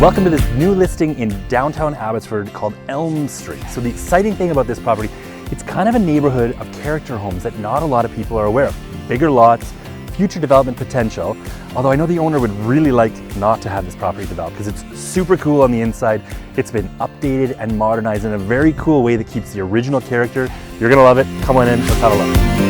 Welcome to this new listing in downtown Abbotsford called Elm Street. So the exciting thing about this property, it's kind of a neighborhood of character homes that not a lot of people are aware of. Bigger lots, future development potential, although I know the owner would really like not to have this property developed because it's super cool on the inside. It's been updated and modernized in a very cool way that keeps the original character. You're gonna love it. Come on in, let's have a look.